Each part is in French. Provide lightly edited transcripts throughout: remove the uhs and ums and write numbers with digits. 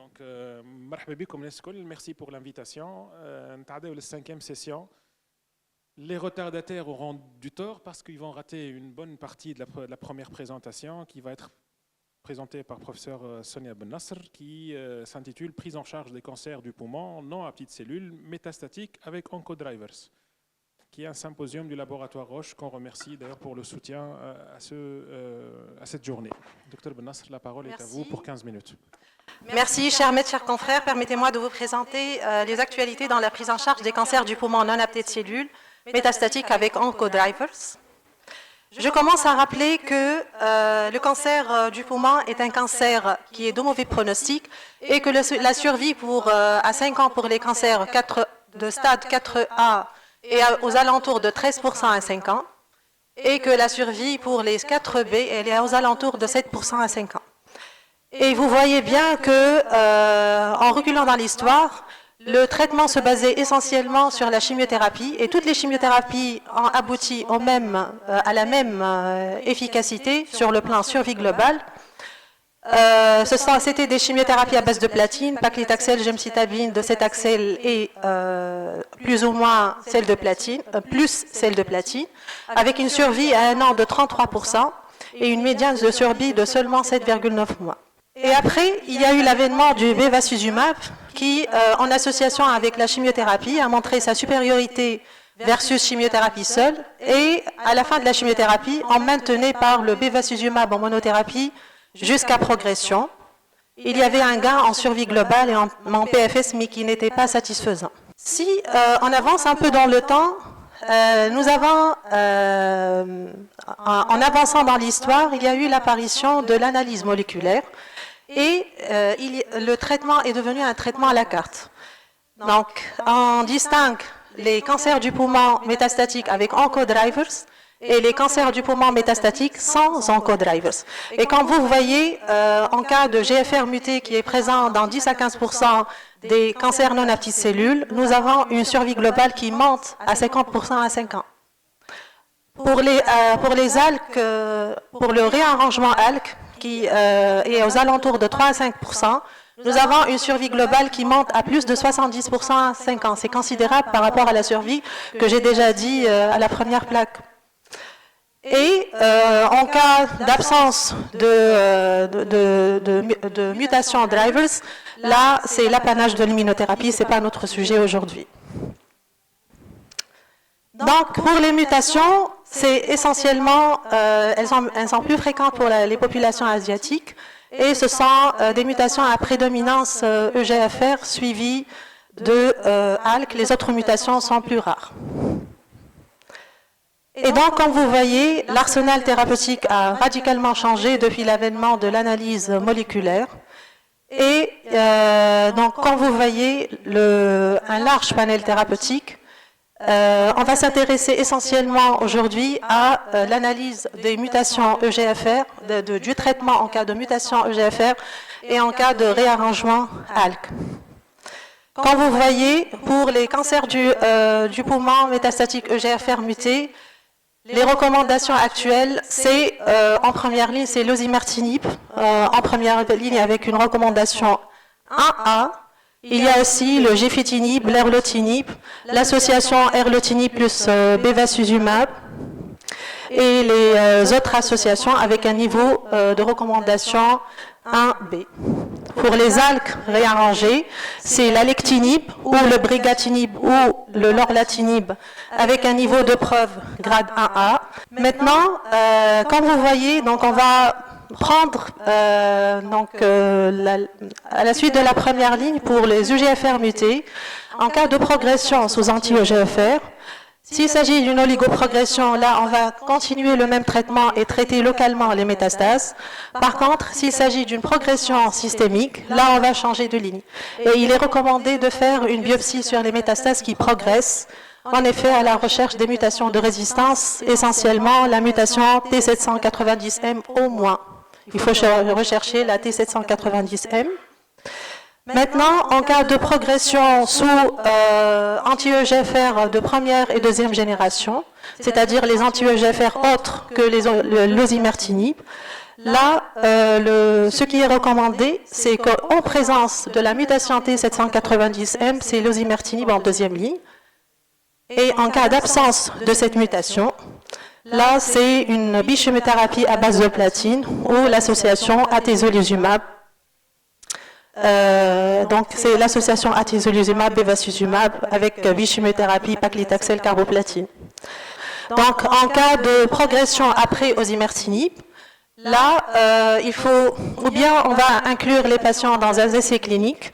Donc, merci pour l'invitation. Nous avons la 5e session. Les retardataires auront du tort parce qu'ils vont rater une bonne partie de la première présentation qui va être présentée par professeur Sonia Ben Nasr qui s'intitule « Prise en charge des cancers du poumon non à petites cellules métastatiques avec OncoDrivers » qui est un symposium du laboratoire Roche qu'on remercie d'ailleurs pour le soutien à cette journée. Docteur Ben Nasr, la parole est à vous pour 15 minutes. Merci, chers maîtres, chers confrères. Permettez-moi de vous présenter les actualités dans la prise en charge des cancers du poumon non à petites cellules métastatiques avec OncoDrivers. Je commence à rappeler que le cancer du poumon est un cancer qui est de mauvais pronostic et que la survie à 5 ans pour les cancers de stade 4A est aux alentours de 13% à 5 ans et que la survie pour les 4B elle est aux alentours de 7% à 5 ans. Et vous voyez bien que, en reculant dans l'histoire, le traitement se basait essentiellement sur la chimiothérapie et toutes les chimiothérapies ont abouti à la même efficacité sur le plan survie globale. C'était des chimiothérapies à base de platine, paclitaxel, gemcitabine, docetaxel et plus ou moins celle de platine, avec une survie à 1 an de 33% et une médiane de survie de seulement 7,9 mois. Et après, il y a eu l'avènement du bevacizumab qui, en association avec la chimiothérapie, a montré sa supériorité versus chimiothérapie seule. Et à la fin de la chimiothérapie, on maintenait par le bevacizumab en monothérapie jusqu'à progression. Il y avait un gain en survie globale et en PFS, mais qui n'était pas satisfaisant. Si on avance un peu dans le temps, nous avons, en avançant dans l'histoire, il y a eu l'apparition de l'analyse moléculaire. Et le traitement est devenu un traitement à la carte. Donc, on distingue les cancers du poumon métastatiques avec OncoDrivers et les cancers du poumon métastatiques sans OncoDrivers. Et comme vous voyez, en cas de GFR muté qui est présent dans 10 à 15% des cancers non à petites cellules, nous avons une survie globale qui monte à 50% à 5 ans. Pour les ALK, pour le réarrangement ALK, qui est aux alentours de 3 à 5%, nous avons une survie globale qui monte à plus de 70% à 5 ans. C'est considérable par rapport à la survie que j'ai déjà dit à la première plaque. Et en cas d'absence de mutation drivers, là, c'est l'apanage de l'immunothérapie, ce n'est pas notre sujet aujourd'hui. Donc, pour les mutations, c'est essentiellement, elles sont plus fréquentes pour les populations asiatiques et ce sont des mutations à prédominance EGFR suivies de ALK. Les autres mutations sont plus rares. Et donc, comme vous voyez, l'arsenal thérapeutique a radicalement changé depuis l'avènement de l'analyse moléculaire. Et donc, comme vous voyez, un large panel thérapeutique. On va s'intéresser essentiellement aujourd'hui à l'analyse des mutations EGFR, du traitement en cas de mutation EGFR et en cas de réarrangement ALK. Comme vous voyez, pour les cancers du poumon métastatique EGFR muté, les recommandations actuelles, c'est en première ligne, c'est l'osimertinib, en première ligne avec une recommandation 1A. Il y a aussi le gefitinib, l'erlotinib, l'association erlotinib plus bevacizumab et les autres associations avec un niveau de recommandation 1B. Pour les ALK réarrangés, c'est l'alectinib ou le brigatinib ou le lorlatinib avec un niveau de preuve grade 1A. Maintenant, comme vous voyez, donc on va prendre à la suite de la première ligne pour les EGFR mutés, en cas de progression sous anti-EGFR. S'il s'agit d'une oligoprogression, là, on va continuer le même traitement et traiter localement les métastases. Par contre, s'il s'agit d'une progression systémique, là, on va changer de ligne. Et il est recommandé de faire une biopsie sur les métastases qui progressent, en effet, à la recherche des mutations de résistance, essentiellement la mutation T790M au moins. Il faut rechercher la T790M. Maintenant, en cas de progression sous anti-EGFR de première et deuxième génération, c'est-à-dire les anti-EGFR autres que l'osimertinib, Là, ce qui est recommandé, c'est qu'en présence de la mutation T790M, c'est l'osimertinib en deuxième ligne. Et en cas d'absence de cette mutation, là, c'est une bichimiothérapie à base de platine ou l'association atezolizumab. Donc, c'est l'association atezolizumab-bevacizumab avec bichimiothérapie paclitaxel carboplatine. Donc, en cas de progression après osimertinib, là, il faut, ou bien on va inclure les patients dans un essai clinique,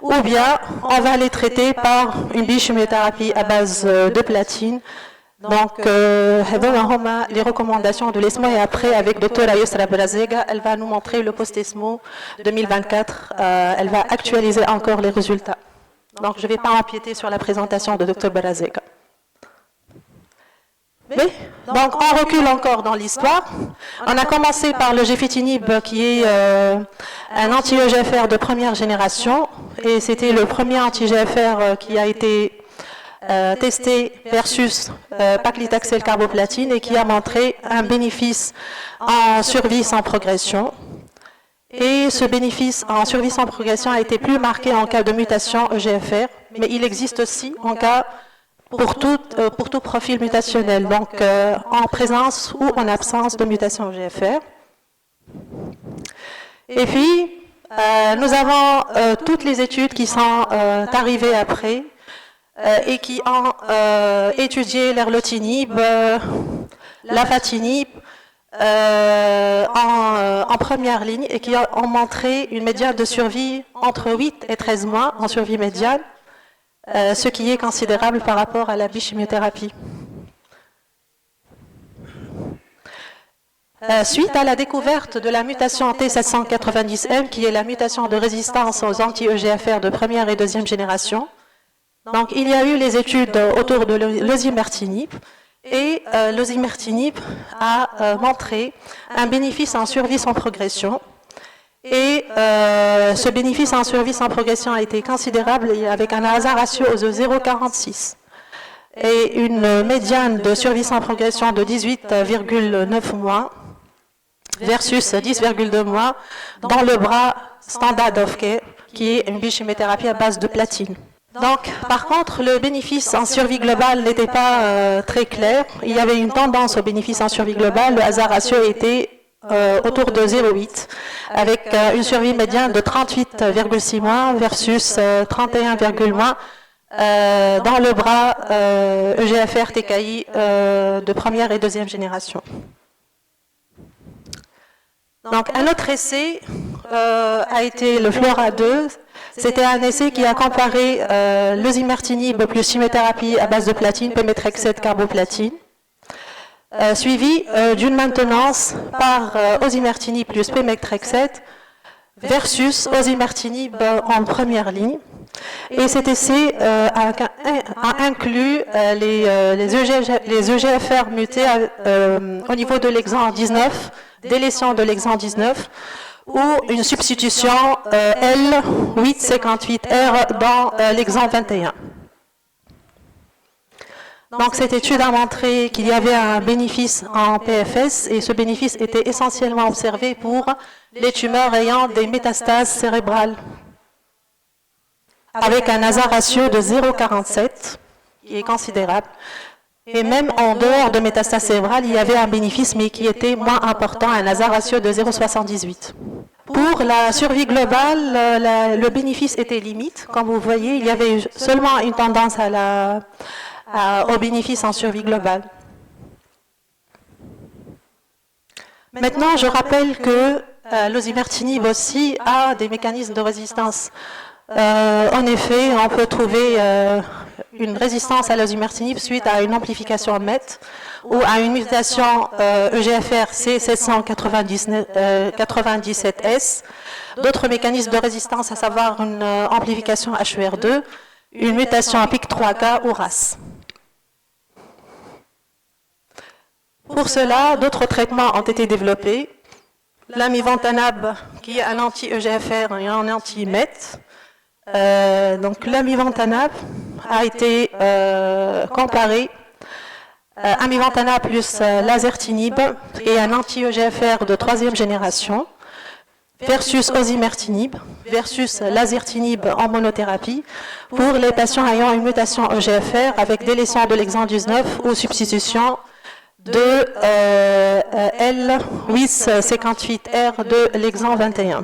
ou bien on va les traiter par une bichimiothérapie à base de platine. Donc, les recommandations de l'ESMO et après avec Dr. Yusra Brazega, elle va nous montrer le post-ESMO 2024. Elle va actualiser encore les résultats. Donc, je ne vais pas empiéter sur la présentation de Dr. Brazega. Oui. Donc, on recule encore dans l'histoire. On a commencé par le gefitinib, qui est un anti-EGFR de première génération. Et c'était le premier anti-EGFR qui a été testé versus paclitaxel carboplatine et qui a montré un bénéfice en survie sans progression. Et ce bénéfice en survie sans progression a été plus marqué en cas de mutation EGFR, mais il existe aussi en cas pour tout profil mutationnel, donc en présence ou en absence de mutation EGFR. Et puis, nous avons toutes les études qui sont arrivées après et qui ont étudié l'erlotinib, l'afatinib en première ligne et qui ont montré une médiane de survie entre 8 et 13 mois en survie médiane, ce qui est considérable par rapport à la bichimiothérapie. Suite à la découverte de la mutation T790M, qui est la mutation de résistance aux anti-EGFR de première et deuxième génération, donc il y a eu les études autour de l'osimertinib, et l'osimertinib a montré un bénéfice en survie sans progression. Et ce bénéfice en survie sans progression a été considérable avec un hasard ratio de 0,46 et une médiane de survie sans progression de 18,9 mois versus 10,2 mois dans le bras standard of care, qui est une bichimiothérapie à base de platine. Donc, par contre, le bénéfice en survie globale n'était pas très clair. Il y avait une tendance au bénéfice en survie globale. Le hasard ratio était autour de 0,8, avec une survie médiane de 38,6 mois versus 31,1 mois dans le bras EGFR TKI de première et deuxième génération. Donc, un autre essai a été le FLORA 2. C'était un essai qui a comparé l'osimertinib plus chimiothérapie à base de platine, pemetrexed carboplatine, suivi d'une maintenance par osimertinib plus pemetrexed versus osimertinib en première ligne. Et cet essai a inclus les EGFR mutés au niveau de l'exon 19, délétion de l'exon 19, ou une substitution L858R dans l'exon 21. Donc cette étude a montré qu'il y avait un bénéfice en PFS et ce bénéfice était essentiellement observé pour les tumeurs ayant des métastases cérébrales, avec un hasard ratio de 0,47 qui est considérable. Et même en dehors de métastases cérébrales, il y avait un bénéfice, mais qui était moins important, un hasard ratio de 0,78. Pour la survie globale, le bénéfice était limite. Comme vous voyez, il y avait seulement une tendance au bénéfice en survie globale. Maintenant, je rappelle que l'osimertinib aussi a des mécanismes de résistance. En effet, on peut trouver une résistance à l'osimertinib suite à une amplification MET ou à une mutation EGFR C797S, d'autres mécanismes de résistance, à savoir une amplification HER2, une mutation à PIK3K ou RAS. Pour cela, d'autres traitements ont été développés. L'amivantanab, qui est un anti-EGFR et un anti-MET. Donc l'amivantanab a été comparé amivantanab plus lazertinib et un anti-EGFR de 3e génération, versus osimertinib, versus lazertinib en monothérapie pour les patients ayant une mutation EGFR avec délétion de l'exon 19 ou substitution de L858R de l'exon 21.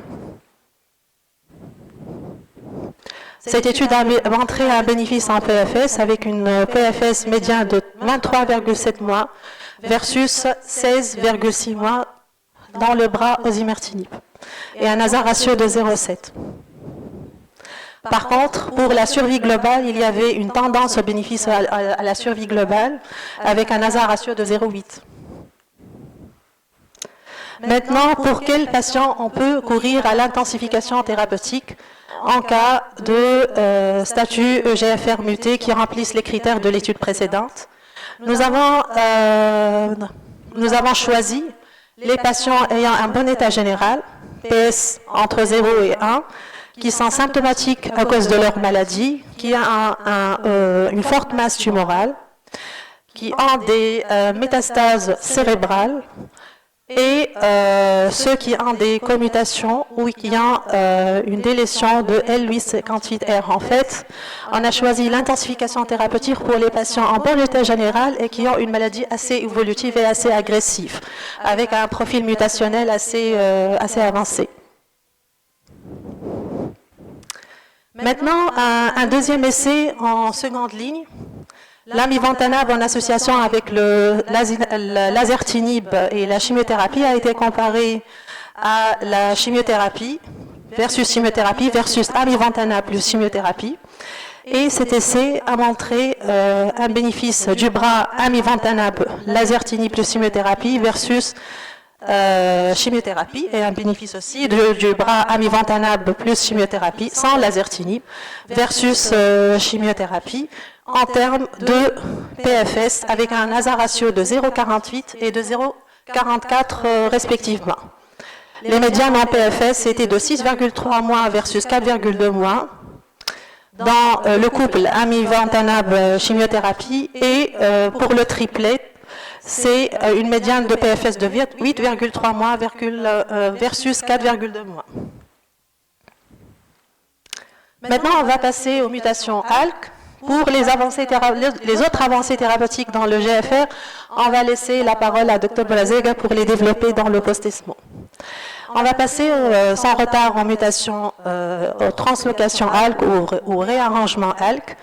Cette étude a montré un bénéfice en PFS avec une PFS médiane de 23,7 mois versus 16,6 mois dans le bras osimertinib et un hasard ratio de 0,7. Par contre, pour la survie globale, il y avait une tendance au bénéfice à la survie globale avec un hasard ratio de 0,8. Maintenant, pour quels patients on peut courir à l'intensification thérapeutique en cas de statut EGFR muté qui remplissent les critères de l'étude précédente? Nous avons choisi les patients ayant un bon état général, PS entre 0 et 1, qui sont symptomatiques à cause de leur maladie, qui ont une forte masse tumorale, qui ont des métastases cérébrales, et ceux qui ont des commutations ou qui ont une délétion de L858R. En fait, on a choisi l'intensification thérapeutique pour les patients en bon état général et qui ont une maladie assez évolutive et assez agressive, avec un profil mutationnel assez avancé. Maintenant, un deuxième essai en seconde ligne. L'amivantanab en association avec le lazertinib et la chimiothérapie a été comparé à la chimiothérapie versus amivantanab plus chimiothérapie. Et cet essai a montré un bénéfice du bras amivantanab, lazertinib plus chimiothérapie versus chimiothérapie et un bénéfice aussi du bras amivantanab plus chimiothérapie sans lazertinib versus chimiothérapie en termes de PFS avec un hasard ratio de 0,48 et de 0,44 respectivement. Les médianes en PFS étaient de 6,3 mois versus 4,2 mois dans le couple amivantanab chimiothérapie et pour le triplet, c'est une médiane de PFS de 8,3 mois versus 4,2 mois. Maintenant, on va passer aux mutations ALK. Pour les autres avancées thérapeutiques dans le GFR, on va laisser la parole à Dr Bolazega pour les développer dans le post-ESMO. On va passer sans retard en mutation aux translocations ALK ou réarrangement ALK.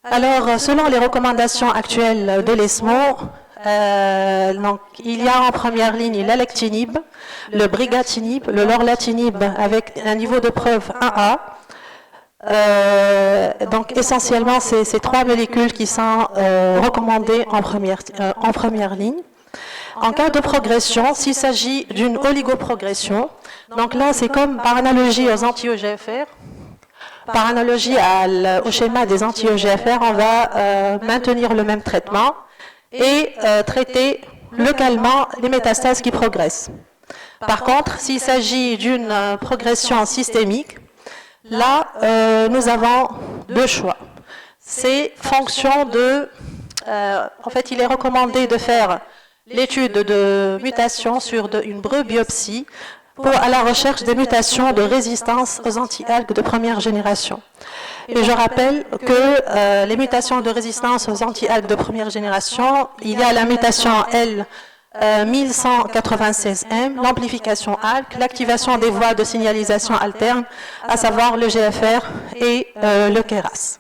Alors, selon les recommandations actuelles de l'ESMO, il y a en première ligne l'alectinib, le brigatinib, le lorlatinib avec un niveau de preuve 1A. Donc essentiellement, c'est ces trois molécules qui sont recommandées en première ligne. En cas de progression, s'il s'agit d'une oligoprogression, donc là c'est comme par analogie aux anti-EGFR, par analogie au schéma des anti-EGFR, on va maintenir le même traitement et traiter localement les métastases qui progressent. Par contre, s'il s'agit d'une progression systémique, là, nous avons deux choix. C'est fonction de... en fait, il est recommandé de faire l'étude de mutation sur une biopsie à la recherche des mutations de résistance aux anti-ALK de première génération. Et je rappelle que les mutations de résistance aux anti-ALK de première génération, il y a la mutation L 1196M, l'amplification ALK, l'activation des voies de signalisation alterne, à savoir le GFR et le KRAS.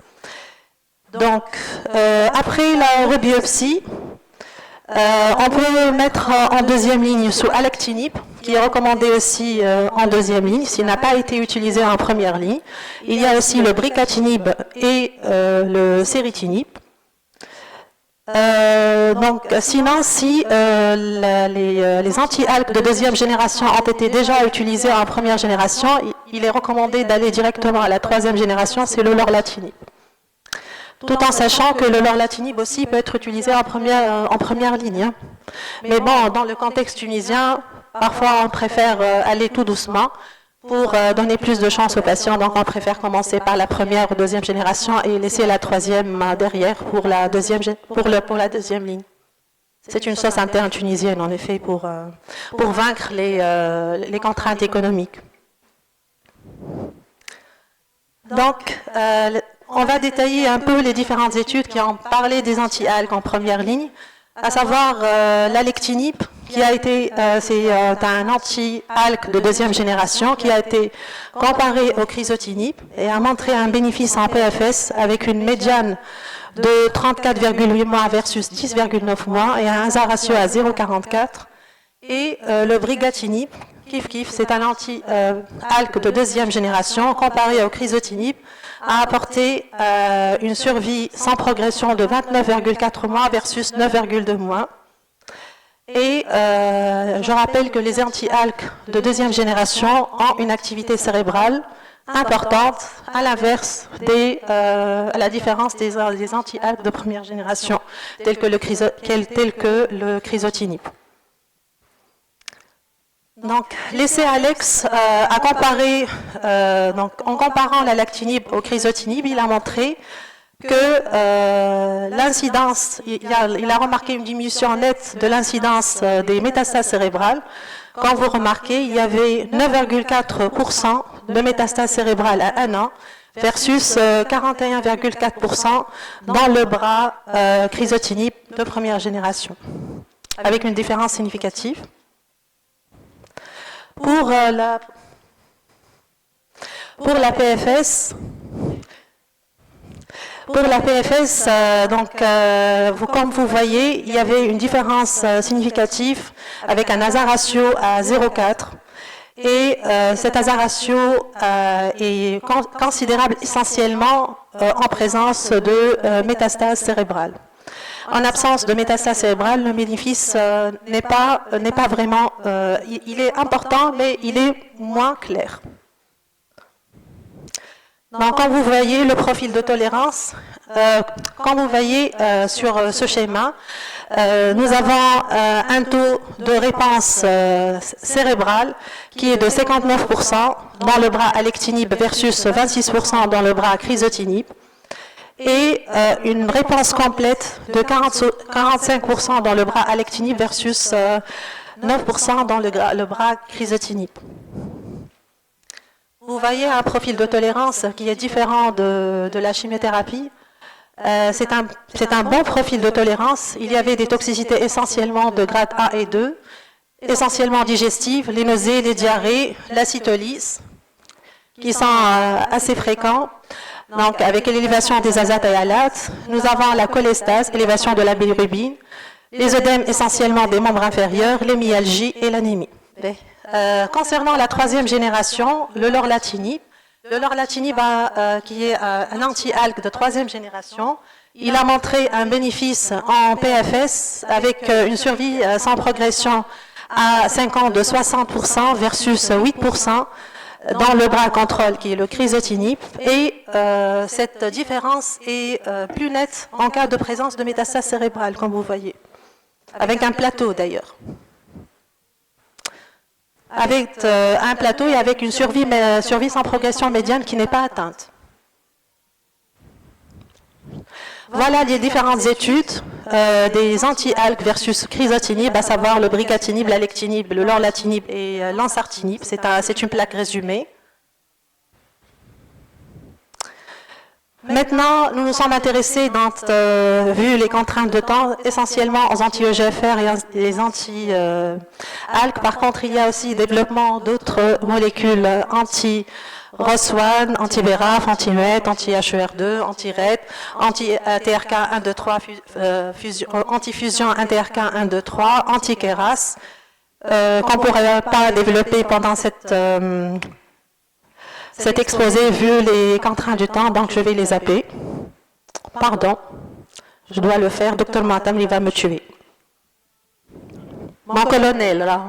Donc, après la rebiopsie, on peut mettre en deuxième ligne sous alectinib, qui est recommandé aussi en deuxième ligne, s'il n'a pas été utilisé en première ligne. Il y a aussi le bricatinib et le ceritinib. Donc, sinon, si les anti-ALK de deuxième génération ont été déjà utilisés en première génération, il est recommandé d'aller directement à la troisième génération, c'est le lorlatinib. Tout en sachant que le lorlatinib aussi peut être utilisé en première ligne. Hein. Mais bon, dans le contexte tunisien, parfois on préfère aller tout doucement. pour donner plus de chance aux patients. Donc, on préfère commencer par la première ou deuxième génération et laisser la troisième derrière pour la deuxième ligne. C'est une sauce interne tunisienne, en effet, pour vaincre les contraintes économiques. Donc, on va détailler un peu les différentes études qui ont parlé des anti-algues en première ligne, à savoir l'alectinib, qui a été, c'est un anti-algue de deuxième génération qui a été comparé au crizotinib et a montré un bénéfice en PFS avec une médiane de 34,8 mois versus 10,9 mois et un hazard ratio à 0,44. Et le brigatinib, c'est un anti-algue de deuxième génération comparé au crizotinib, a apporté une survie sans progression de 29,4 mois versus 9,2 mois. Et je rappelle que les anti-alques de deuxième génération ont une activité cérébrale importante, à l'inverse à la différence des anti-alques de première génération, tels que le crizotinib. Donc, l'essai Alex a comparé, en comparant l'alactinib au crizotinib, il a montré que l'incidence, il a remarqué une diminution nette de l'incidence des métastases cérébrales. Quand vous remarquez, il y avait 9,4% de métastases cérébrales à 1 an versus 41,4% dans le bras crizotinib de première génération, avec une différence significative. Pour la PFS, comme vous voyez, il y avait une différence significative avec un hazard ratio à 0,4 et cet hazard ratio est considérable essentiellement en présence de métastases cérébrales. En absence de métastases cérébrales, le bénéfice n'est pas vraiment, il est important, mais il est moins clair. Donc, quand vous voyez le profil de tolérance, quand vous voyez sur ce schéma, nous avons un taux de réponse cérébrale qui est de 59% dans le bras alectinib versus 26% dans le bras crizotinib, et une réponse complète de 45% dans le bras alectinib versus 9% dans le bras crizotinib. Vous voyez un profil de tolérance qui est différent de la chimiothérapie. C'est un bon profil de tolérance. Il y avait des toxicités essentiellement de grade 1 et 2, essentiellement digestives, les nausées, les diarrhées, la cytolyse, qui sont assez fréquents. Donc, avec l'élévation des azates et alates, nous avons la cholestase, élévation de la bilirubine, les œdèmes essentiellement des membres inférieurs, les myalgies et l'anémie. Concernant la troisième génération, le lorlatinib, qui est un anti-algue de troisième génération, il a montré un bénéfice en PFS avec une survie sans progression à 5 ans de 60% versus 8% dans le bras contrôle qui est le crizotinib, et cette différence est plus nette en cas de présence de métastases cérébrales, comme vous voyez, avec un plateau d'ailleurs. Avec un plateau et avec une survie sans progression médiane qui n'est pas atteinte. Voilà les différentes études des anti-alques versus crizotinib, à savoir le brigatinib, l'alectinib, le lorlatinib et l'ensartinib. C'est une plaque résumée. Maintenant, nous nous sommes intéressés, vu les contraintes de temps, essentiellement aux anti-EGFR et les anti-ALK. Par contre, il y a aussi le développement d'autres molécules anti-ROS1, anti-BRAF, anti-MET, anti-HER2, anti-RET, anti-TRK123, anti-fusion 1TRK123, anti-KRAS, qu'on ne pourrait pas développer pendant cet exposé vu les contraintes du temps, donc je vais les zapper. Pardon, je dois le faire, Dr Matam, il va me tuer. Mon colonel, là.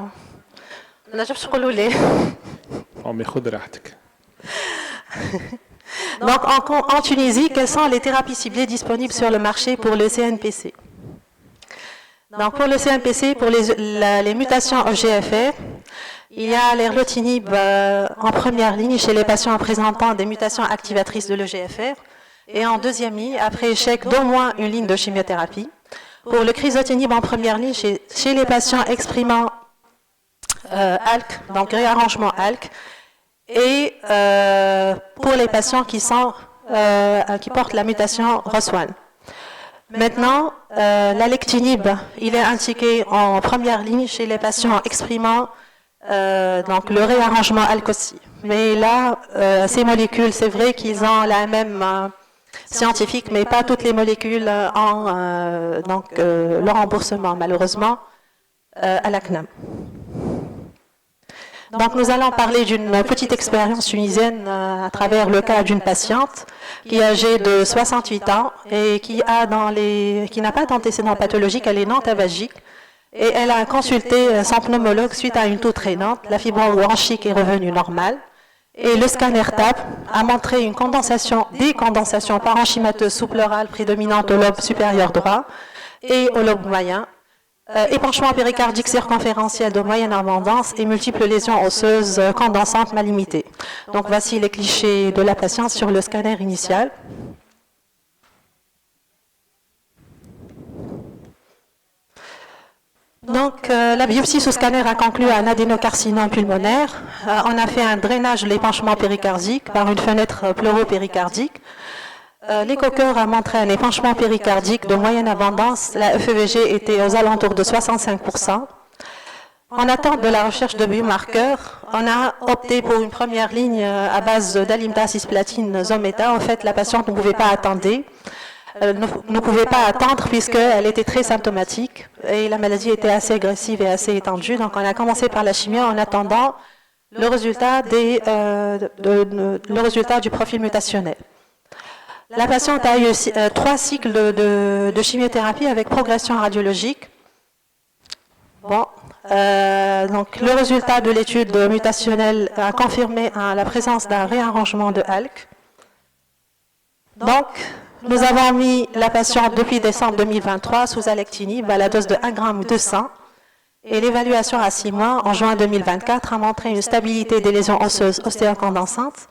Donc en Tunisie, quelles sont les thérapies ciblées disponibles sur le marché pour le CNPC? Donc pour le CNPC, pour les mutations EGFR, Il y a l'erlotinib en première ligne chez les patients présentant des mutations activatrices de l'EGFR et en deuxième ligne après échec d'au moins une ligne de chimiothérapie. Pour le crizotinib en première ligne chez les patients exprimant ALK, donc réarrangement ALK, et pour les patients qui portent la mutation ROS1. Maintenant, l'alectinib, il est indiqué en première ligne chez les patients exprimant donc le réarrangement ALK aussi. Mais là, ces molécules, c'est vrai qu'ils ont la même scientifique, mais pas toutes les molécules ont le remboursement, malheureusement, à la CNAM. Donc nous allons parler d'une petite expérience tunisienne à travers le cas d'une patiente qui est âgée de 68 ans et qui n'a pas d'antécédent pathologique, elle est non tabagique et elle a consulté son pneumologue suite à une toux traînante. La fibrome bronchique est revenue normale et le scanner TAP a montré une décondensation parenchymateuse sous-pleurale prédominante au lobe supérieur droit et au lobe moyen. Épanchement péricardique circonférentiel de moyenne abondance et multiples lésions osseuses condensantes mal limitées. Donc voici les clichés de la patiente sur le scanner initial. Donc la biopsie sous scanner a conclu un adénocarcinome pulmonaire. On a fait un drainage de l'épanchement péricardique par une fenêtre pleuropéricardique. L'écho-cœur a montré un épanchement péricardique de moyenne abondance. La FEVG était aux alentours de 65%. En attente de la recherche de biomarqueurs, on a opté pour une première ligne à base d'alimda, cisplatine, zometa. En fait, la patiente ne pouvait pas attendre puisqu'elle était très symptomatique et la maladie était assez agressive et assez étendue. Donc, on a commencé par la chimio en attendant le résultat du profil mutationnel. La patiente a eu 3 cycles de chimiothérapie avec progression radiologique. Bon, donc le résultat de l'étude mutationnelle a confirmé la présence d'un réarrangement de ALK. Donc, nous avons mis la patiente depuis décembre 2023 sous alectinib à la dose de 1 g de sang. Et l'évaluation à 6 mois, en juin 2024, a montré une stabilité des lésions osseuses ostéocondensantes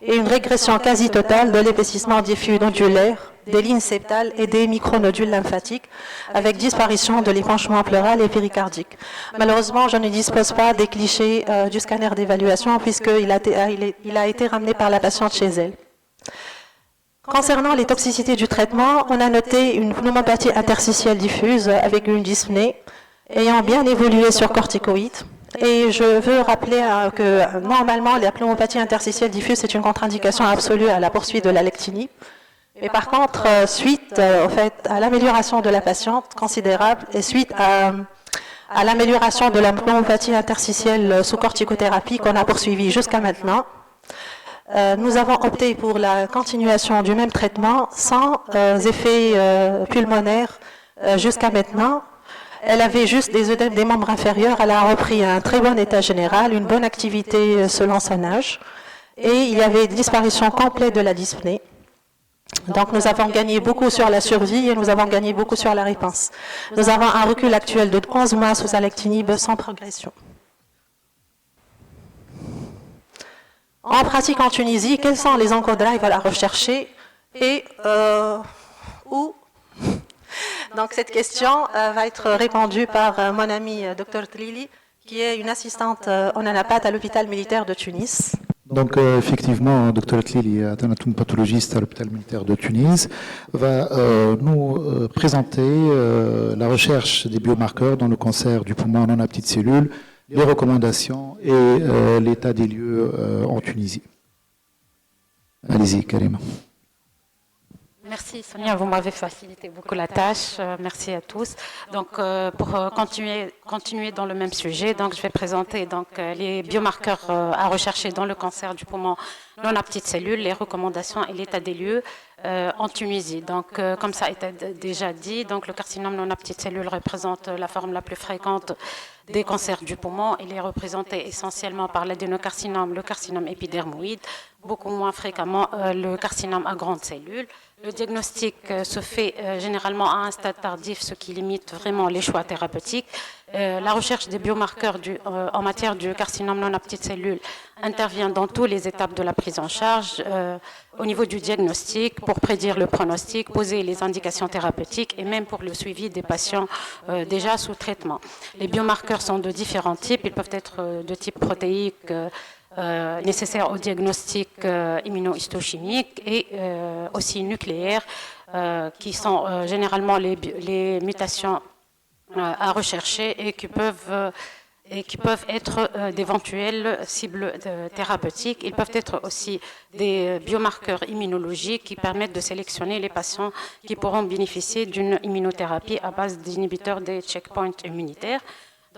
et une régression quasi totale de l'épaississement diffus nodulaire, des lignes septales et des micronodules lymphatiques, avec disparition de l'épanchement pleural et péricardique. Malheureusement, je ne dispose pas des clichés du scanner d'évaluation puisqu'il a été ramené par la patiente chez elle. Concernant les toxicités du traitement, on a noté une pneumopathie interstitielle diffuse avec une dyspnée ayant bien évolué sur corticoïdes. Et je veux rappeler que normalement, la pneumopathie interstitielle diffuse, c'est une contre-indication absolue à la poursuite de l'alectinib. Mais par contre, suite à l'amélioration de la patiente considérable et suite à l'amélioration de la pneumopathie interstitielle sous corticothérapie qu'on a poursuivie jusqu'à maintenant, nous avons opté pour la continuation du même traitement sans effet pulmonaire jusqu'à maintenant. Elle avait juste des œdèmes des membres inférieurs, elle a repris un très bon état général, une bonne activité selon son âge, et il y avait une disparition complète de la dyspnée. Donc nous avons gagné beaucoup sur la survie et nous avons gagné beaucoup sur la réponse. Nous avons un recul actuel de 11 mois sous alectinib sans progression. En pratique en Tunisie, quels sont les oncodrives à la rechercher et où? Donc cette question va être répondue par mon ami Dr Tlili, qui est une assistante en anapath à l'hôpital militaire de Tunis. Donc effectivement, Dr Tlili, anatomopathologiste à l'hôpital militaire de Tunis, va nous présenter la recherche des biomarqueurs dans le cancer du poumon non à petites cellules, les recommandations et l'état des lieux en Tunisie. Allez-y, Karima. Merci Sonia, vous m'avez facilité beaucoup la tâche. Merci à tous. Donc pour continuer dans le même sujet, donc je vais présenter donc les biomarqueurs à rechercher dans le cancer du poumon non à petites cellules, les recommandations et l'état des lieux en Tunisie. Donc comme ça a été déjà dit, donc le carcinome non à petites cellules représente la forme la plus fréquente des cancers du poumon. Il est représenté essentiellement par l'adénocarcinome, le carcinome épidermoïde, beaucoup moins fréquemment le carcinome à grandes cellules. Le diagnostic se fait généralement à un stade tardif, ce qui limite vraiment les choix thérapeutiques. La recherche des biomarqueurs en matière du carcinome non à petites cellules intervient dans toutes les étapes de la prise en charge, au niveau du diagnostic, pour prédire le pronostic, poser les indications thérapeutiques et même pour le suivi des patients déjà sous traitement. Les biomarqueurs sont de différents types, ils peuvent être de type protéique, nécessaires au diagnostic immunohistochimique et aussi nucléaire, qui sont généralement les mutations à rechercher et qui peuvent être d'éventuelles cibles thérapeutiques. Ils peuvent être aussi des biomarqueurs immunologiques qui permettent de sélectionner les patients qui pourront bénéficier d'une immunothérapie à base d'inhibiteurs des checkpoints immunitaires.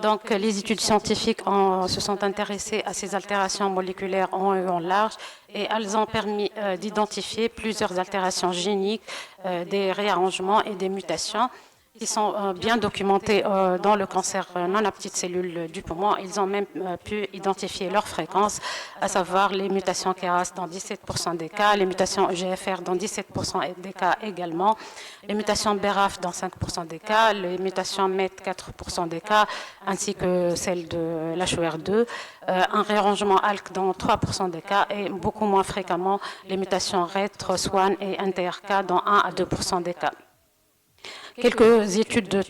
Donc, les études scientifiques se sont intéressées à ces altérations moléculaires en long et en large et elles ont permis d'identifier plusieurs altérations géniques, des réarrangements et des mutations qui sont bien documentés dans le cancer non à petites cellules du poumon. Ils ont même pu identifier leur fréquence, à savoir les mutations KRAS dans 17% des cas, les mutations EGFR dans 17% des cas également, les mutations BRAF dans 5% des cas, les mutations MET 4% des cas, ainsi que celles de l'HER2, un réarrangement ALK dans 3% des cas et beaucoup moins fréquemment les mutations RET, ROS1 et NTRK dans 1 à 2% des cas. Quelques études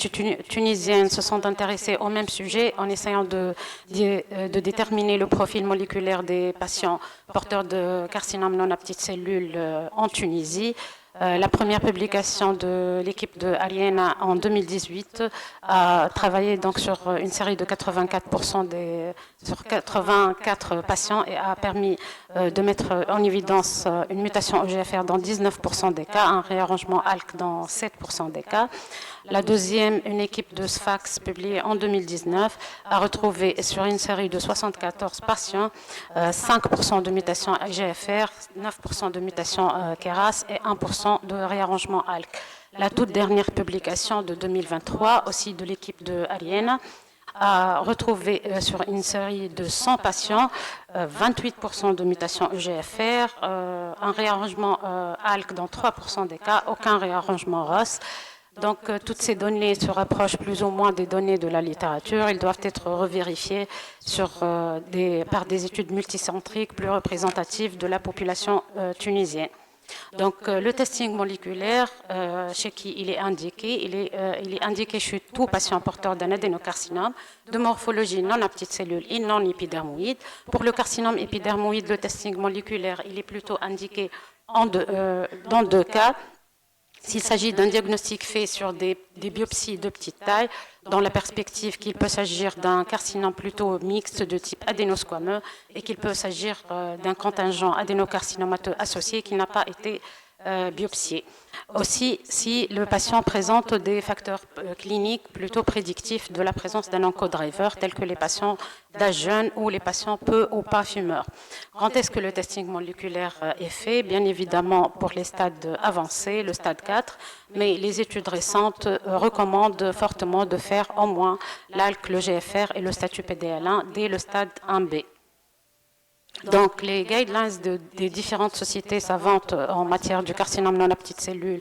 tunisiennes se sont intéressées au même sujet en essayant de déterminer le profil moléculaire des patients porteurs de carcinome non à petites cellules en Tunisie. La première publication de l'équipe de Aliena en 2018 a travaillé donc sur une série de sur 84 patients et a permis de mettre en évidence une mutation EGFR dans 19% des cas, un réarrangement ALK dans 7% des cas. La deuxième, une équipe de Sfax publiée en 2019, a retrouvé sur une série de 74 patients 5% de mutation EGFR, 9% de mutation KRAS et 1% de réarrangement ALK. La toute dernière publication de 2023, aussi de l'équipe de Aliena, a retrouvé sur une série de 100 patients 28% de mutation EGFR, un réarrangement ALK dans 3% des cas, aucun réarrangement ROS. Donc, toutes ces données se rapprochent plus ou moins des données de la littérature. Ils doivent être revérifiés par des études multicentriques plus représentatives de la population tunisienne. Donc, le testing moléculaire, chez qui il est indiqué, il est indiqué chez tout patient porteur d'un adénocarcinome de morphologie non à petites cellules et non épidermoïde. Pour le carcinome épidermoïde, le testing moléculaire, il est plutôt indiqué dans deux cas. S'il s'agit d'un diagnostic fait sur des biopsies de petite taille, dans la perspective qu'il peut s'agir d'un carcinome plutôt mixte de type adénosquameux et qu'il peut s'agir d'un contingent adénocarcinomateux associé qui n'a pas été biopsié. Aussi, si le patient présente des facteurs cliniques plutôt prédictifs de la présence d'un oncodriver, tels que les patients d'âge jeune ou les patients peu ou pas fumeurs. Quand est-ce que le testing moléculaire est fait? Bien évidemment pour les stades avancés, le stade 4, mais les études récentes recommandent fortement de faire au moins l'ALK, le GFR et le statut PDL1 dès le stade 1B. Donc, les guidelines des différentes sociétés savantes en matière du carcinome non à petites cellules,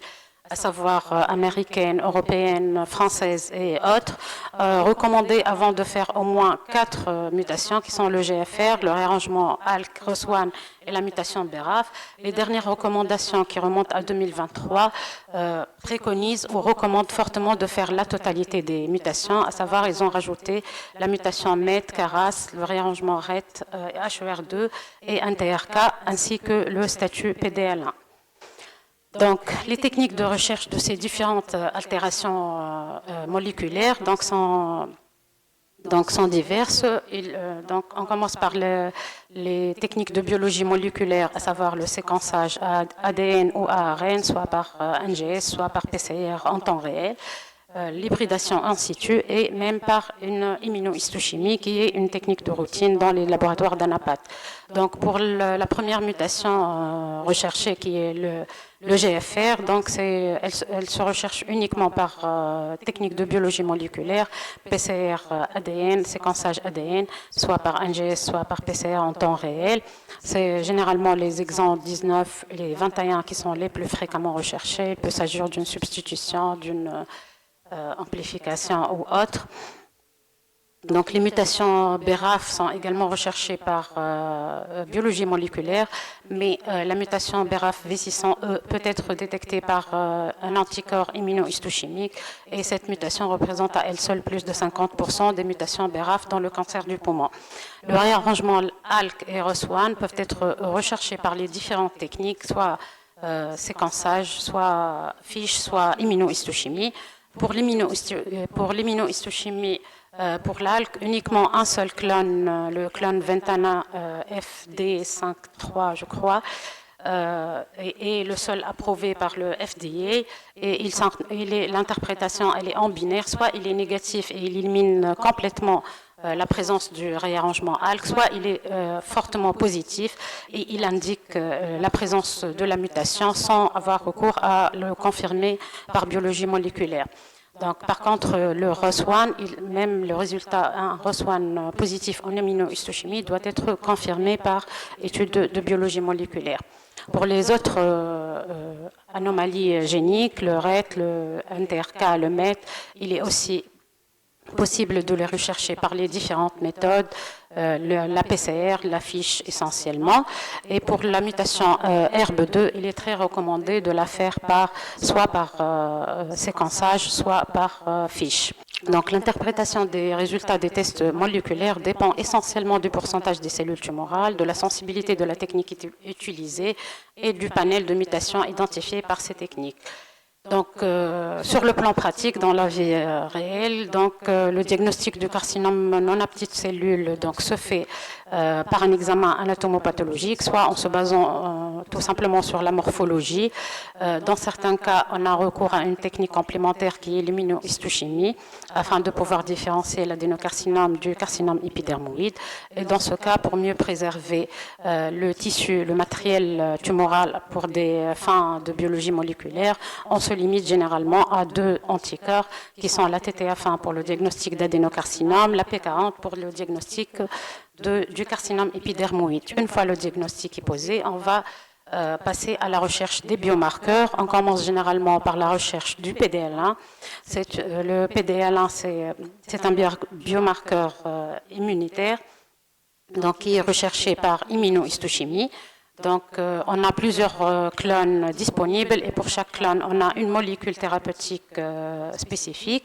à savoir américaines, européennes, françaises et autres, recommandaient avant de faire au moins 4 mutations qui sont le GFR, le réarrangement ALK, ROS1 et la mutation BRAF. Les dernières recommandations qui remontent à 2023 préconisent ou recommandent fortement de faire la totalité des mutations, à savoir ils ont rajouté la mutation MET, KRAS, le réarrangement RET, HER2 et NTRK, ainsi que le statut PDL1. Donc, les techniques de recherche de ces différentes altérations moléculaires sont diverses. Donc, on commence par les techniques de biologie moléculaire, à savoir le séquençage ADN ou ARN, soit par NGS, soit par PCR en temps réel, l'hybridation in situ et même par une immunohistochimie qui est une technique de routine dans les laboratoires d'Anapat. Donc, pour la première mutation recherchée qui est le GFR, donc elle se recherche uniquement par technique de biologie moléculaire, PCR ADN, séquençage ADN, soit par NGS, soit par PCR en temps réel. C'est généralement les exons 19 et les 21 qui sont les plus fréquemment recherchés. Il peut s'agir d'une substitution, d'une amplification ou autre. Donc, les mutations BRAF sont également recherchées par biologie moléculaire, mais la mutation BRAF V600E peut être détectée par un anticorps immunohistochimique, et cette mutation représente à elle seule plus de 50% des mutations BRAF dans le cancer du poumon. Le réarrangement ALK et ROS1 peuvent être recherchés par les différentes techniques, soit séquençage, soit fiche, soit immunohistochimie. Pour l'immunohistochimie, pour l'ALK, uniquement un seul clone, le clone Ventana FD53, je crois, est le seul approuvé par le FDA. Et l'interprétation, elle est en binaire, soit il est négatif et il élimine complètement la présence du réarrangement ALK, soit il est fortement positif et il indique la présence de la mutation sans avoir recours à le confirmer par biologie moléculaire. Donc, par contre, le ROS1, même le résultat, un ROS1 positif en immunohistochimie doit être confirmé par étude de biologie moléculaire. Pour les autres anomalies géniques, le RET, le NTRK, le MET, il est aussi possible de les rechercher par les différentes méthodes, la PCR, la fiche essentiellement. Et pour la mutation HERB2, il est très recommandé de la faire soit par séquençage, soit par fiche. Donc l'interprétation des résultats des tests moléculaires dépend essentiellement du pourcentage des cellules tumorales, de la sensibilité de la technique utilisée et du panel de mutations identifiées par ces techniques. Donc, sur le plan pratique, dans la vie réelle, donc, le diagnostic du carcinome non à petites cellules donc, se fait par un examen anatomopathologique, soit en se basant tout simplement sur la morphologie. Dans certains cas, on a recours à une technique complémentaire qui est l'immunohistochimie, afin de pouvoir différencier l'adénocarcinome du carcinome épidermoïde. Et dans ce cas, pour mieux préserver le tissu, le matériel tumoral pour des fins de biologie moléculaire, on se limite généralement à 2 anticorps qui sont la TTF1 pour le diagnostic d'adénocarcinome, la P40 pour le diagnostic du carcinome épidermoïde. Une fois le diagnostic est posé, on va passer à la recherche des biomarqueurs. On commence généralement par la recherche du PDL1. Le PDL1, c'est un biomarqueur immunitaire donc, qui est recherché par immunohistochimie. Donc, on a plusieurs clones disponibles et pour chaque clone, on a une molécule thérapeutique spécifique.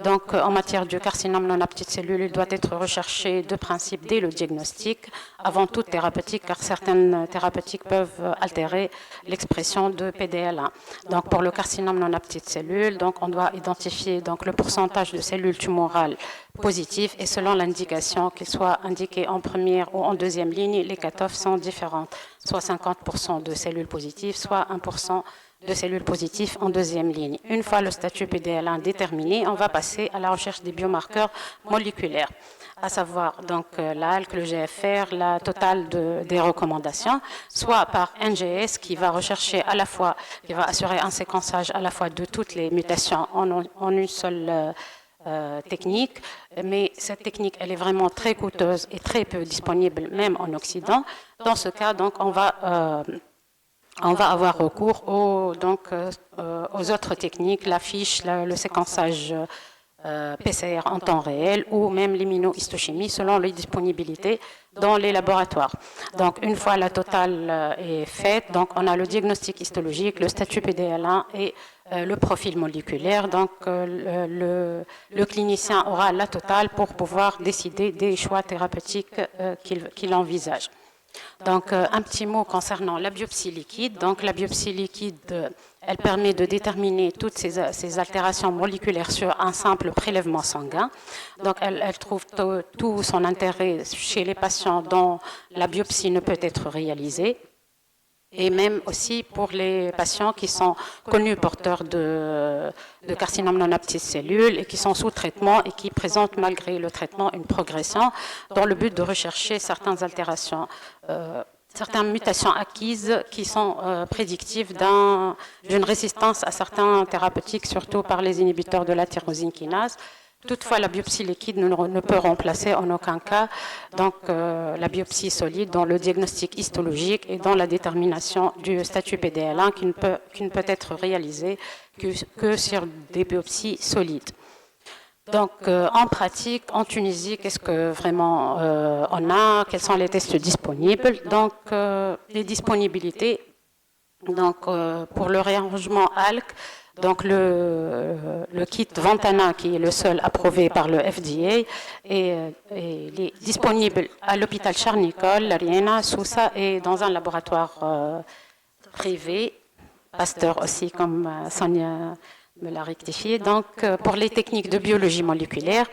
Donc, en matière de carcinome non à petites cellules, il doit être recherché de principe dès le diagnostic, avant toute thérapeutique, car certaines thérapeutiques peuvent altérer l'expression de PDL1. Donc, pour le carcinome non à petites cellules, donc, on doit identifier donc, le pourcentage de cellules tumorales positives et selon l'indication, qu'il soit indiqué en première ou en deuxième ligne, les cutoffs sont différentes. Soit 50% de cellules positives, soit 1% de cellules positives en deuxième ligne. Une fois le statut PDL1 déterminé, on va passer à la recherche des biomarqueurs moléculaires, à savoir donc l'ALK, le GFR, la totale des recommandations, soit par NGS qui va rechercher à la fois, qui va assurer un séquençage à la fois de toutes les mutations en une seule technique, mais cette technique, elle est vraiment très coûteuse et très peu disponible, même en Occident. Dans ce cas, donc, on va avoir recours aux autres techniques, la fiche, le séquençage PCR en temps réel ou même l'immunohistochimie selon les disponibilités dans les laboratoires. Donc, une fois la totale est faite, donc, on a le diagnostic histologique, le statut PDL1 et le profil moléculaire. Donc, le clinicien aura la totale pour pouvoir décider des choix thérapeutiques qu'il envisage. Donc, un petit mot concernant la biopsie liquide. Donc, la biopsie liquide, elle permet de déterminer toutes ces altérations moléculaires sur un simple prélèvement sanguin. Donc, elle trouve tout son intérêt chez les patients dont la biopsie ne peut être réalisée. Et même aussi pour les patients qui sont connus porteurs de carcinome non à petites cellules et qui sont sous traitement et qui présentent malgré le traitement une progression dans le but de rechercher certaines altérations, certaines mutations acquises qui sont prédictives d'une résistance à certains thérapeutiques, surtout par les inhibiteurs de la tyrosine kinase. Toutefois, la biopsie liquide ne peut remplacer en aucun cas donc, la biopsie solide dans le diagnostic histologique et dans la détermination du statut PDL1 qui ne peut être réalisé que sur des biopsies solides. Donc, en pratique, en Tunisie, qu'est-ce que vraiment on a? Quels sont les tests disponibles? Donc, les disponibilités. Donc, pour le réarrangement ALK, donc le kit Ventana, qui est le seul approuvé par le FDA, il est disponible à l'hôpital Charles-Nicolle, l'Ariana, Sousa, et dans un laboratoire privé, Pasteur aussi, comme Sonia me l'a rectifié. Donc, pour les techniques de biologie moléculaire,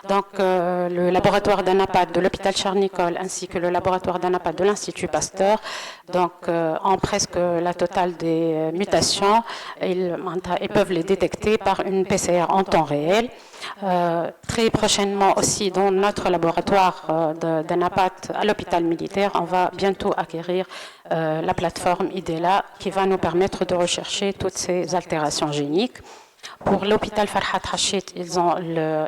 donc, le laboratoire d'Anapat de l'hôpital Charles-Nicolle ainsi que le laboratoire d'Anapat de l'Institut Pasteur, donc, en presque la totale des mutations, ils peuvent les détecter par une PCR en temps réel. Très prochainement aussi, dans notre laboratoire d'Anapat à l'hôpital militaire, on va bientôt acquérir la plateforme IDELA qui va nous permettre de rechercher toutes ces altérations géniques. Pour l'hôpital Farhat Hachit, ils ont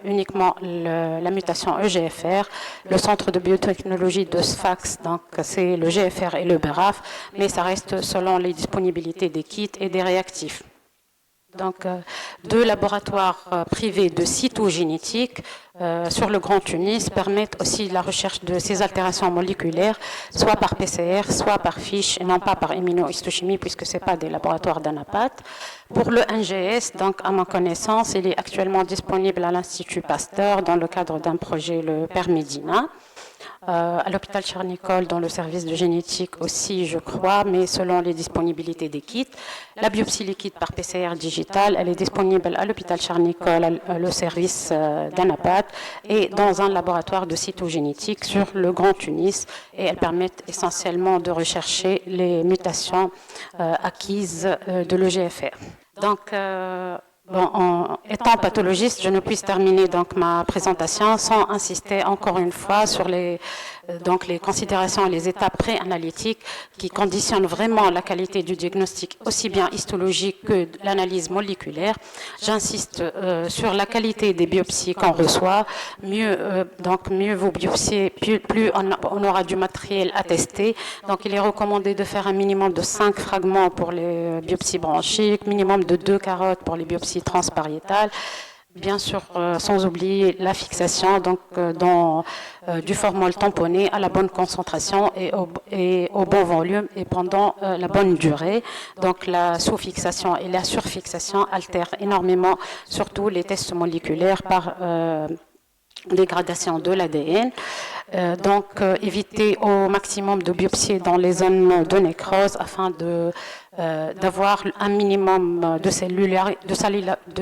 uniquement la mutation EGFR, le centre de biotechnologie de Sfax, donc c'est le GFR et le BRAF, mais ça reste selon les disponibilités des kits et des réactifs. Donc, deux laboratoires privés de cytogénétique sur le Grand Tunis permettent aussi la recherche de ces altérations moléculaires, soit par PCR, soit par fiche, et non pas par immunohistochimie, puisque ce n'est pas des laboratoires d'Anapat. Pour le NGS, donc à ma connaissance, il est actuellement disponible à l'Institut Pasteur dans le cadre d'un projet, le PERMEDINA. À l'hôpital Charles-Nicolle, dans le service de génétique aussi, je crois, mais selon les disponibilités des kits. La biopsie liquide par PCR digital, elle est disponible à l'hôpital Charles-Nicolle, le service d'Anapat, et dans un laboratoire de cytogénétique sur le Grand Tunis. Et elles permettent essentiellement de rechercher les mutations acquises de l'EGFR. Donc, bon, étant pathologiste, je ne puisse terminer donc ma présentation sans insister encore une fois sur les considérations et les étapes préanalytiques qui conditionnent vraiment la qualité du diagnostic, aussi bien histologique que de l'analyse moléculaire. J'insiste sur la qualité des biopsies qu'on reçoit. Mieux vous biopsiez, plus on aura du matériel à tester. Donc, il est recommandé de faire un minimum de 5 fragments pour les biopsies bronchiques, minimum de 2 carottes pour les biopsies transpariétales. Bien sûr, sans oublier la fixation du formol tamponné à la bonne concentration et au bon volume et pendant la bonne durée. Donc la sous-fixation et la surfixation altèrent énormément, surtout les tests moléculaires par dégradation de l'ADN. Éviter au maximum de biopsies dans les zones de nécrose afin d'avoir un minimum de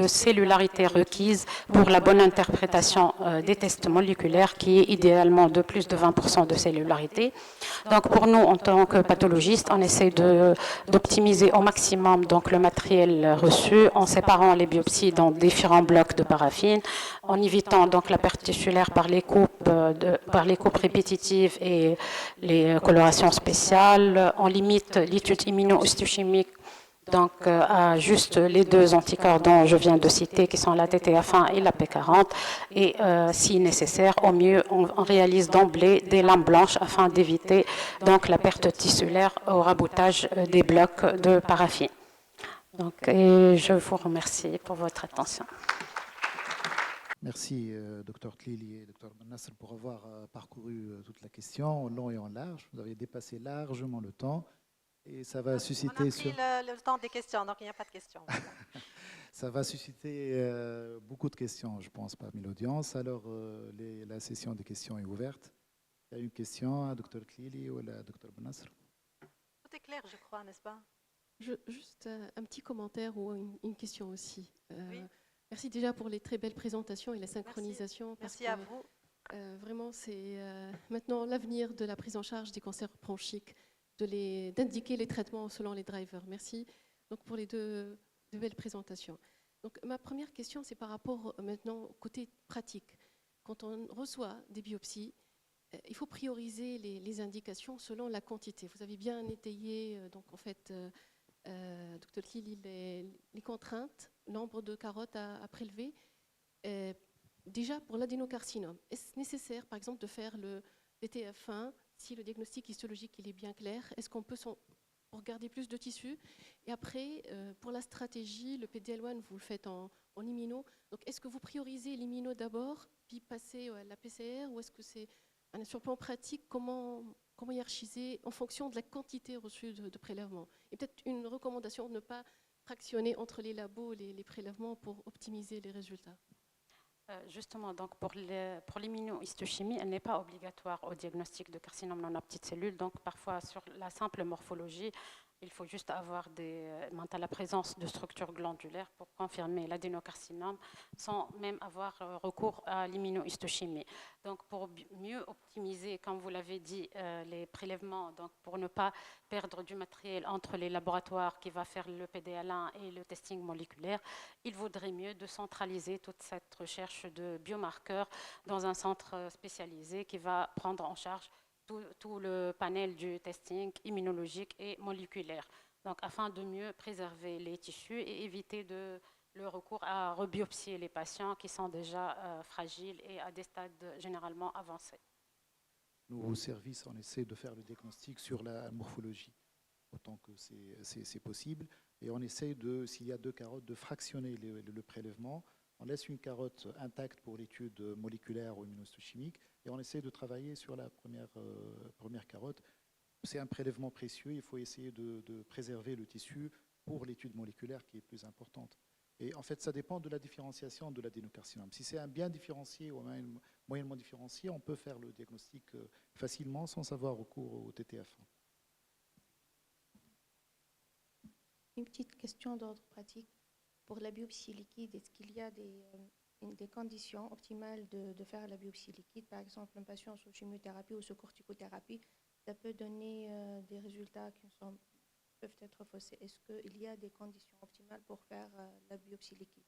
cellularité requise pour la bonne interprétation des tests moléculaires qui est idéalement de plus de 20% de cellularité. Donc pour nous, en tant que pathologiste, on essaie d'optimiser au maximum donc, le matériel reçu en séparant les biopsies dans différents blocs de paraffine, en évitant donc la perte tissulaire par les coupes répétitives et les colorations spéciales. On limite l'étude immunohistochimique donc à juste les deux anticorps dont je viens de citer, qui sont la TTF1 et la P40. Et si nécessaire, au mieux, on réalise d'emblée des lames blanches afin d'éviter donc la perte tissulaire au raboutage des blocs de paraffine. Donc, et je vous remercie pour votre attention. Merci, Dr Tlili et Dr Bennasser, pour avoir parcouru toute la question en long et en large. Vous avez dépassé largement le temps et ça va susciter... On a pris le temps des questions, donc il n'y a pas de questions. Ça va susciter beaucoup de questions, je pense, parmi l'audience. Alors, la session des questions est ouverte. Il y a une question à Dr Tlili ou à Dr Bennasser? Tout est clair, je crois, n'est-ce pas? Juste un petit commentaire ou une question aussi. Oui. Merci déjà pour les très belles présentations et la synchronisation. Merci à vous. Vraiment, c'est maintenant l'avenir de la prise en charge des cancers bronchiques, d'indiquer les traitements selon les drivers. Merci donc, pour les deux belles présentations. Donc, ma première question, c'est par rapport maintenant au côté pratique. Quand on reçoit des biopsies, il faut prioriser les indications selon la quantité. Vous avez bien étayé, donc en fait, Dr Tlili, les contraintes, nombre de carottes à prélever. Déjà, pour l'adénocarcinome, est-ce nécessaire, par exemple, de faire le TTF1 si le diagnostic histologique il est bien clair? Est-ce qu'on peut pour garder plus de tissu. Et après, pour la stratégie, le PDL1, vous le faites en immuno. Donc, est-ce que vous priorisez l'immuno d'abord, puis passez à la PCR, ou est-ce que c'est, sur le plan pratique, comment hiérarchiser en fonction de la quantité reçue de prélèvements? Et peut-être une recommandation de ne pas fractionner entre les labos les prélèvements pour optimiser les résultats. Justement, donc pour l'immunohistochimie, elle n'est pas obligatoire au diagnostic de carcinome non à petites cellules. Donc parfois, sur la simple morphologie, il faut juste avoir la présence de structures glandulaires pour confirmer l'adénocarcinome sans même avoir recours à l'immunohistochimie. Donc pour mieux optimiser, comme vous l'avez dit, les prélèvements, donc pour ne pas perdre du matériel entre les laboratoires qui va faire le PDL1 et le testing moléculaire, il vaudrait mieux de centraliser toute cette recherche de biomarqueurs dans un centre spécialisé qui va prendre en charge tout le panel du testing immunologique et moléculaire. Donc, afin de mieux préserver les tissus et éviter le recours à rebiopsier les patients qui sont déjà fragiles et à des stades généralement avancés. Nous, au service, on essaie de faire le diagnostic sur la morphologie, autant que c'est possible. Et on essaie, s'il y a 2 carottes, de fractionner le prélèvement. On laisse une carotte intacte pour l'étude moléculaire ou immunohistochimique et on essaie de travailler sur la première carotte. C'est un prélèvement précieux, il faut essayer de préserver le tissu pour l'étude moléculaire qui est plus importante. Et en fait, ça dépend de la différenciation de l'adénocarcinome. Si c'est un bien différencié ou un moyennement différencié, on peut faire le diagnostic facilement sans avoir recours au TTF. Une petite question d'ordre pratique. Pour la biopsie liquide, est-ce qu'il y a des conditions optimales de faire la biopsie liquide? Par exemple, un patient sous chimiothérapie ou sous corticothérapie, ça peut donner des résultats qui peuvent être faussés. Est-ce qu'il y a des conditions optimales pour faire la biopsie liquide?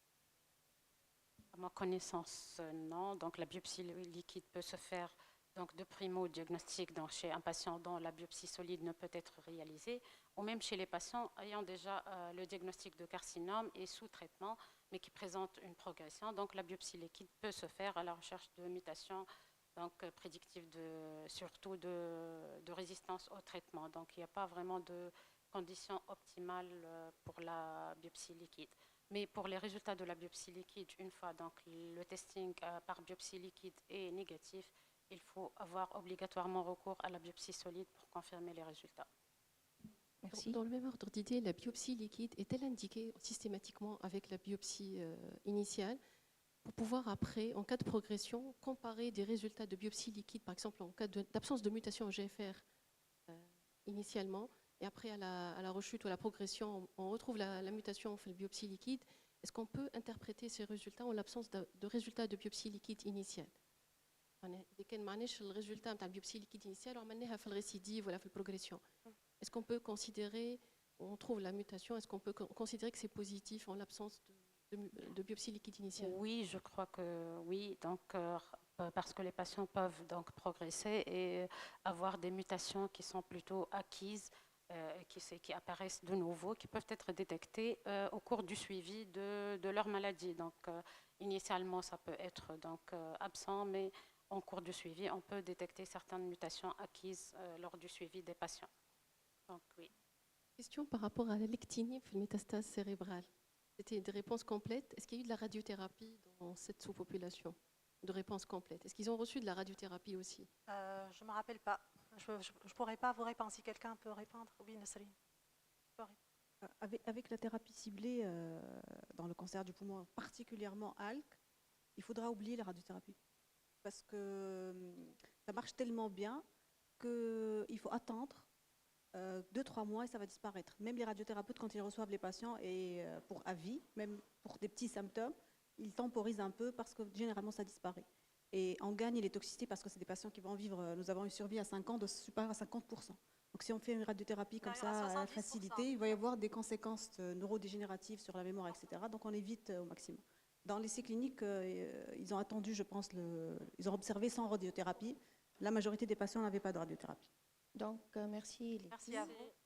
À ma connaissance, non. Donc, la biopsie liquide peut se faire donc, de primo-diagnostic chez un patient dont la biopsie solide ne peut être réalisée, ou même chez les patients ayant déjà le diagnostic de carcinome et sous traitement, mais qui présentent une progression. Donc, la biopsie liquide peut se faire à la recherche de mutations prédictives surtout de résistance au traitement. Donc, il n'y a pas vraiment de conditions optimales pour la biopsie liquide. Mais pour les résultats de la biopsie liquide, une fois donc, le testing par biopsie liquide est négatif, il faut avoir obligatoirement recours à la biopsie solide pour confirmer les résultats. Merci. Dans le même ordre d'idée, la biopsie liquide est-elle indiquée systématiquement avec la biopsie initiale pour pouvoir après, en cas de progression, comparer des résultats de biopsie liquide, par exemple en cas d'absence de mutation en GFR initialement, et après à la rechute ou à la progression, on retrouve la mutation, on fait la biopsie liquide. Est-ce qu'on peut interpréter ces résultats en l'absence de résultats de biopsie liquide initiale? إذا كان معناش الريزولتا نتاع البيوبسي ليكيد انيسيال وعملناها في الريسيديف ولا في البروغريسيون. Est-ce qu'on peut considérer, on trouve la mutation, est-ce qu'on peut considérer que c'est positif en l'absence de biopsie liquide initiale? Oui, je crois que oui. Donc, parce que les patients peuvent donc progresser et avoir des mutations qui sont plutôt acquises, qui apparaissent de nouveau, qui peuvent être détectées au cours du suivi de leur maladie. Donc, initialement, ça peut être donc absent, mais en cours du suivi, on peut détecter certaines mutations acquises lors du suivi des patients. Donc, oui. Question par rapport à la lectinib, la métastase cérébrale. C'était des réponses complètes. Est-ce qu'il y a eu de la radiothérapie dans cette sous-population? De réponses complètes. Est-ce qu'ils ont reçu de la radiothérapie aussi? Je ne me rappelle pas. Je ne pourrais pas vous répondre. Si quelqu'un peut répondre. Oui, Nasrine. Avec la thérapie ciblée dans le cancer du poumon, particulièrement ALK, il faudra oublier la radiothérapie. Parce que ça marche tellement bien qu'il faut attendre 2-3 mois et ça va disparaître. Même les radiothérapeutes, quand ils reçoivent les patients et pour avis, même pour des petits symptômes, ils temporisent un peu parce que généralement ça disparaît. Et on gagne les toxicités parce que c'est des patients qui vont vivre, nous avons une survie à 5 ans de supérieur à 50%. Donc si on fait une radiothérapie comme ça, à facilité, il va y avoir des conséquences neurodégénératives sur la mémoire, etc. Donc on évite au maximum. Dans l'essai clinique, ils ont attendu, je pense, ils ont observé sans radiothérapie. La majorité des patients n'avaient pas de radiothérapie. Donc, merci. Merci à vous.